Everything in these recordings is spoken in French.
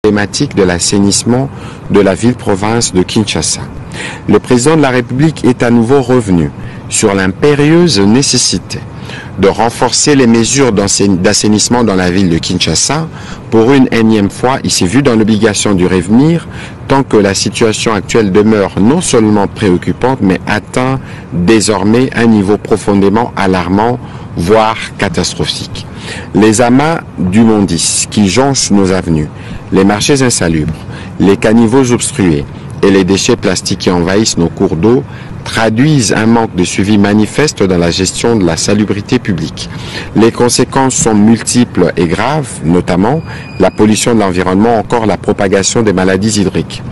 problématique de l'assainissement de la ville-province de Kinshasa. Le président de la République est à nouveau revenu sur l'impérieuse nécessité de renforcer les mesures d'assainissement dans la ville de Kinshasa. Pour une énième fois, il s'est vu dans l'obligation du revenir, tant que la situation actuelle demeure non seulement préoccupante, mais atteint désormais un niveau profondément alarmant, voire catastrophique. Les amas d'immondices qui jonchent nos avenues, les marchés insalubres, les caniveaux obstrués et les déchets plastiques qui envahissent nos cours d'eau traduisent un manque de suivi manifeste dans la gestion de la salubrité publique. Les conséquences sont multiples et graves, notamment la pollution de l'environnement, encore la propagation des maladies hydriques.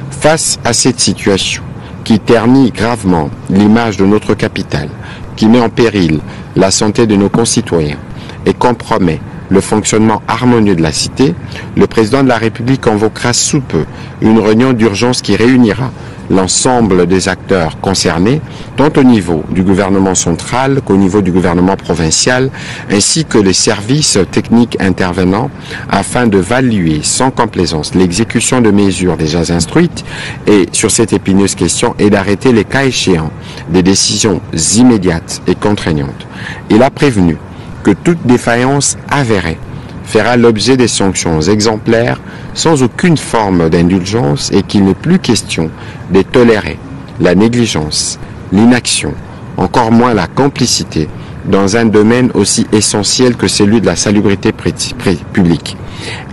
Face à cette situation qui ternit gravement l'image de notre capitale, qui met en péril la santé de nos concitoyens et compromet le fonctionnement harmonieux de la cité, le président de la République convoquera sous peu une réunion d'urgence qui réunira l'ensemble des acteurs concernés, tant au niveau du gouvernement central qu'au niveau du gouvernement provincial, ainsi que les services techniques intervenants, afin de valuer sans complaisance l'exécution de mesures déjà instruites et sur cette épineuse question et d'arrêter les cas échéants des décisions immédiates et contraignantes. Il a prévenu que toute défaillance avérée fera l'objet des sanctions exemplaires sans aucune forme d'indulgence et qu'il n'est plus question de tolérer la négligence, l'inaction, encore moins la complicité dans un domaine aussi essentiel que celui de la salubrité publique.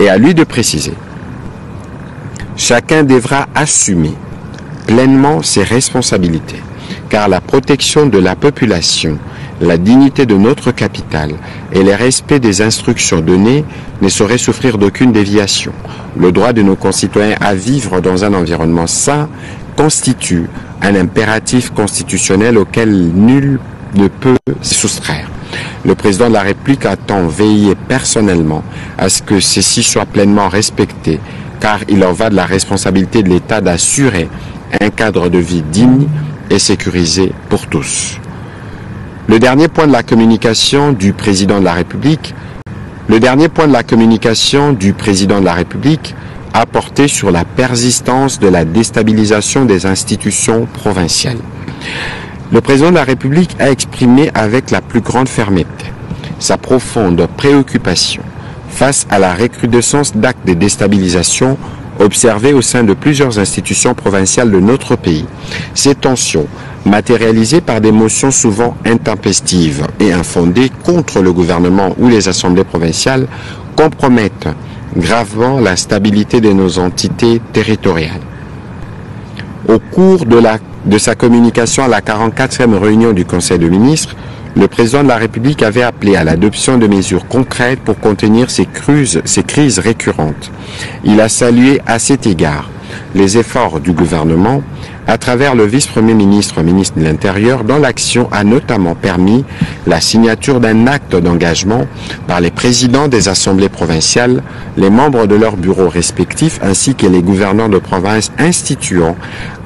Et à lui de préciser, chacun devra assumer pleinement ses responsabilités, car la protection de la population, la dignité de notre capitale et le respect des instructions données ne sauraient souffrir d'aucune déviation. Le droit de nos concitoyens à vivre dans un environnement sain constitue un impératif constitutionnel auquel nul ne peut se soustraire. Le président de la République attend veiller personnellement à ce que ceci soit pleinement respecté, car il en va de la responsabilité de l'État d'assurer un cadre de vie digne et sécurisé pour tous. Le dernier point de la communication du président de la République, a porté sur la persistance de la déstabilisation des institutions provinciales. Le président de la République a exprimé avec la plus grande fermeté sa profonde préoccupation face à la recrudescence d'actes de déstabilisation observés au sein de plusieurs institutions provinciales de notre pays. Ces tensions, matérialisées par des motions souvent intempestives et infondées contre le gouvernement ou les assemblées provinciales, compromettent gravement la stabilité de nos entités territoriales. Au cours de sa communication à la 44e réunion du Conseil de ministres, le président de la République avait appelé à l'adoption de mesures concrètes pour contenir ces crises récurrentes. Il a salué à cet égard les efforts du gouvernement à travers le vice-premier ministre, ministre de l'Intérieur, dont l'action a notamment permis la signature d'un acte d'engagement par les présidents des assemblées provinciales, les membres de leurs bureaux respectifs, ainsi que les gouverneurs de province instituant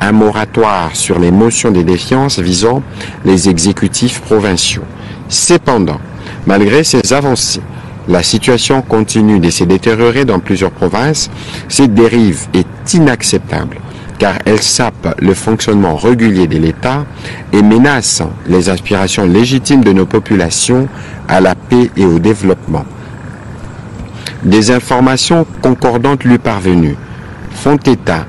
un moratoire sur les motions de défiance visant les exécutifs provinciaux. Cependant, malgré ces avancées, la situation continue de se détériorer dans plusieurs provinces. Cette dérive est inacceptable car elle sape le fonctionnement régulier de l'État et menace les aspirations légitimes de nos populations à la paix et au développement. Des informations concordantes lui parvenues font état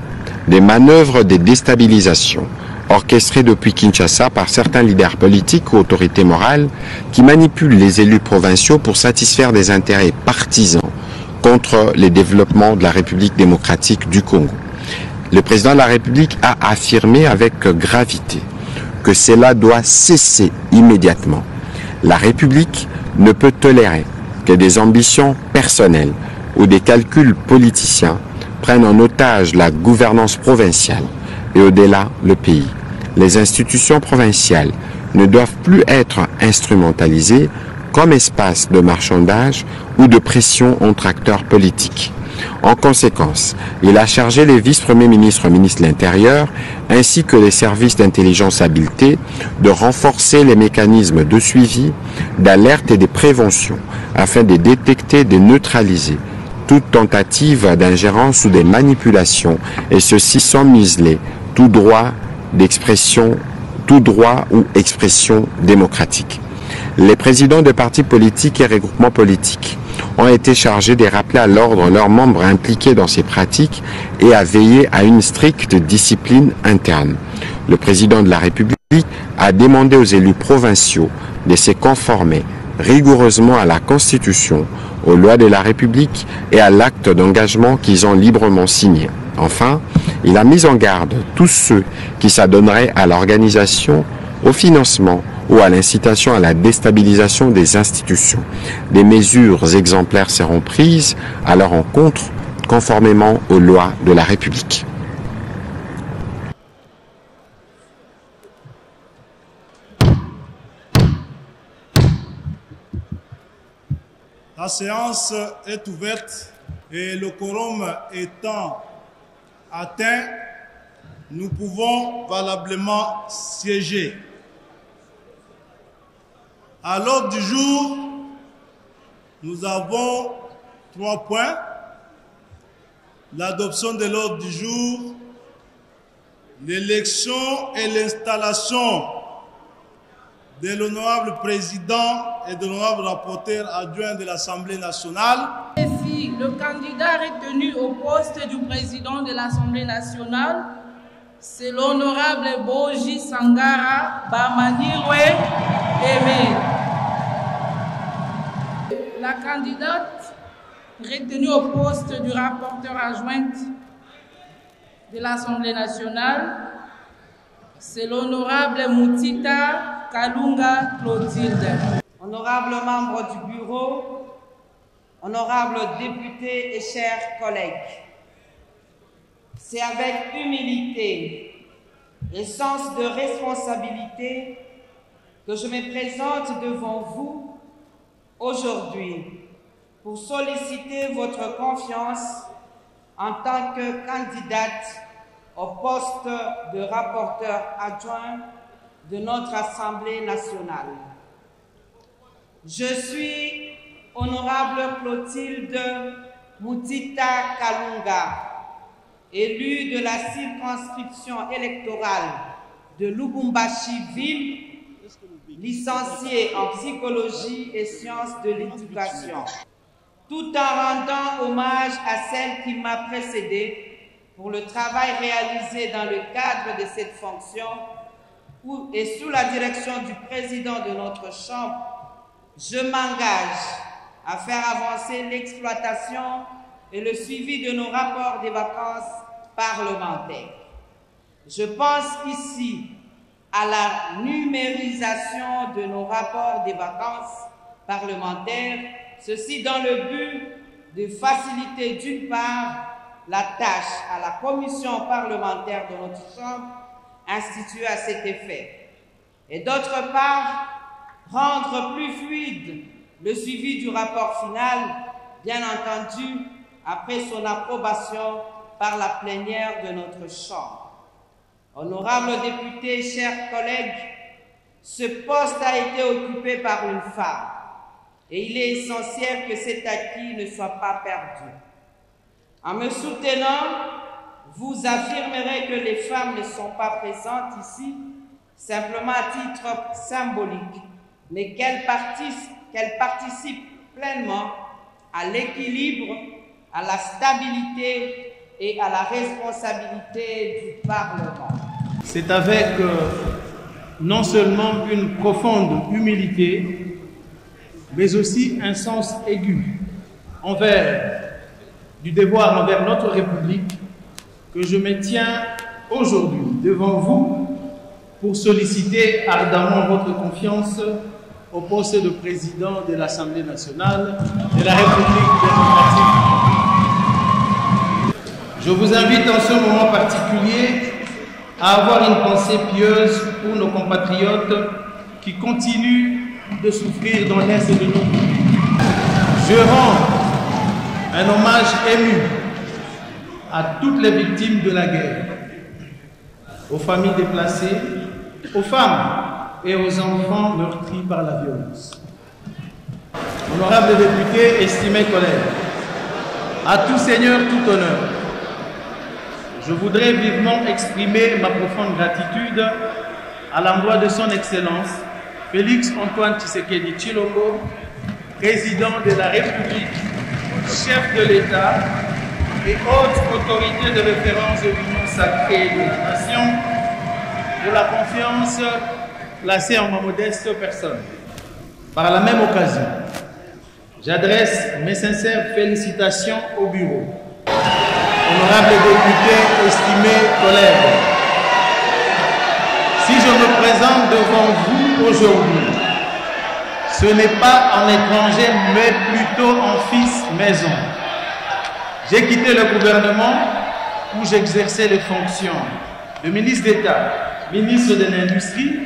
des manœuvres de déstabilisation orchestrées depuis Kinshasa par certains leaders politiques ou autorités morales qui manipulent les élus provinciaux pour satisfaire des intérêts partisans contre les développements de la République démocratique du Congo. Le président de la République a affirmé avec gravité que cela doit cesser immédiatement. La République ne peut tolérer que des ambitions personnelles ou des calculs politiciens prennent en otage la gouvernance provinciale et au-delà le pays. Les institutions provinciales ne doivent plus être instrumentalisées comme espace de marchandage ou de pression entre acteurs politiques. En conséquence, il a chargé les vice-premiers ministres, ministres de l'Intérieur, ainsi que les services d'intelligence habiletés de renforcer les mécanismes de suivi, d'alerte et de prévention afin de détecter et de neutraliser toute tentative d'ingérence ou des manipulations, et ceci sans museler tout droit d'expression, tout droit ou expression démocratique. Les présidents de partis politiques et regroupements politiques ont été chargés de rappeler à l'ordre leurs membres impliqués dans ces pratiques et à veiller à une stricte discipline interne. Le président de la République a demandé aux élus provinciaux de se conformer rigoureusement à la Constitution, aux lois de la République et à l'acte d'engagement qu'ils ont librement signé. Enfin, il a mis en garde tous ceux qui s'adonneraient à l'organisation, au financement ou à l'incitation à la déstabilisation des institutions. Des mesures exemplaires seront prises à leur encontre conformément aux lois de la République. La séance est ouverte et le quorum étant atteint, nous pouvons valablement siéger. À l'ordre du jour, nous avons 3 points. L'adoption de l'ordre du jour, l'élection et l'installation de l'honorable président et de l'honorable rapporteur adjoint de l'Assemblée nationale. Ici, le candidat retenu au poste du président de l'Assemblée nationale, c'est l'honorable Boji Sangara Bamanirwe Aimé. La candidate retenue au poste du rapporteur adjoint de l'Assemblée nationale, c'est l'honorable Moutita Kalunga Clotilde. Honorables membres du bureau, honorables députés et chers collègues, c'est avec humilité et sens de responsabilité que je me présente devant vous aujourd'hui pour solliciter votre confiance en tant que candidate au poste de rapporteur adjoint de notre Assemblée nationale. Je suis honorable Clotilde Moutita Kalunga, élue de la circonscription électorale de Lubumbashi-Ville, licenciée en psychologie et sciences de l'éducation, tout en rendant hommage à celle qui m'a précédée pour le travail réalisé dans le cadre de cette fonction et sous la direction du président de notre Chambre. Je m'engage à faire avancer l'exploitation et le suivi de nos rapports des vacances parlementaires. Je pense ici à la numérisation de nos rapports des vacances parlementaires, ceci dans le but de faciliter d'une part la tâche à la commission parlementaire de notre Chambre instituée à cet effet, et d'autre part rendre plus fluide le suivi du rapport final, bien entendu après son approbation par la plénière de notre Chambre. Honorables députés, chers collègues, ce poste a été occupé par une femme et il est essentiel que cet acquis ne soit pas perdu. En me soutenant, vous affirmerez que les femmes ne sont pas présentes ici simplement à titre symbolique, mais qu'elles participent pleinement à l'équilibre, à la stabilité et à la responsabilité du Parlement. C'est avec non seulement une profonde humilité, mais aussi un sens aigu du devoir envers notre République que je me tiens aujourd'hui devant vous pour solliciter ardemment votre confiance au poste de président de l'Assemblée nationale de la République démocratique. Je vous invite en ce moment particulier à avoir une pensée pieuse pour nos compatriotes qui continuent de souffrir dans l'Est de nos pays. Je rends un hommage ému à toutes les victimes de la guerre, aux familles déplacées, aux femmes et aux enfants meurtris par la violence. Honorables députés, estimés collègues, À tout seigneur, tout honneur. Je voudrais vivement exprimer ma profonde gratitude à l'endroit de son Excellence Félix Antoine Tshisekedi Tshilombo, président de la République, chef de l'État et haute autorité de référence de l'Union sacrée de la Nation, pour la confiance placée en ma modeste personne. Par la même occasion, j'adresse mes sincères félicitations au bureau. Honorables députés, estimés collègues, si je me présente devant vous aujourd'hui, ce n'est pas en étranger, mais plutôt en fils maison. J'ai quitté le gouvernement où j'exerçais les fonctions de ministre d'État, ministre de l'Industrie,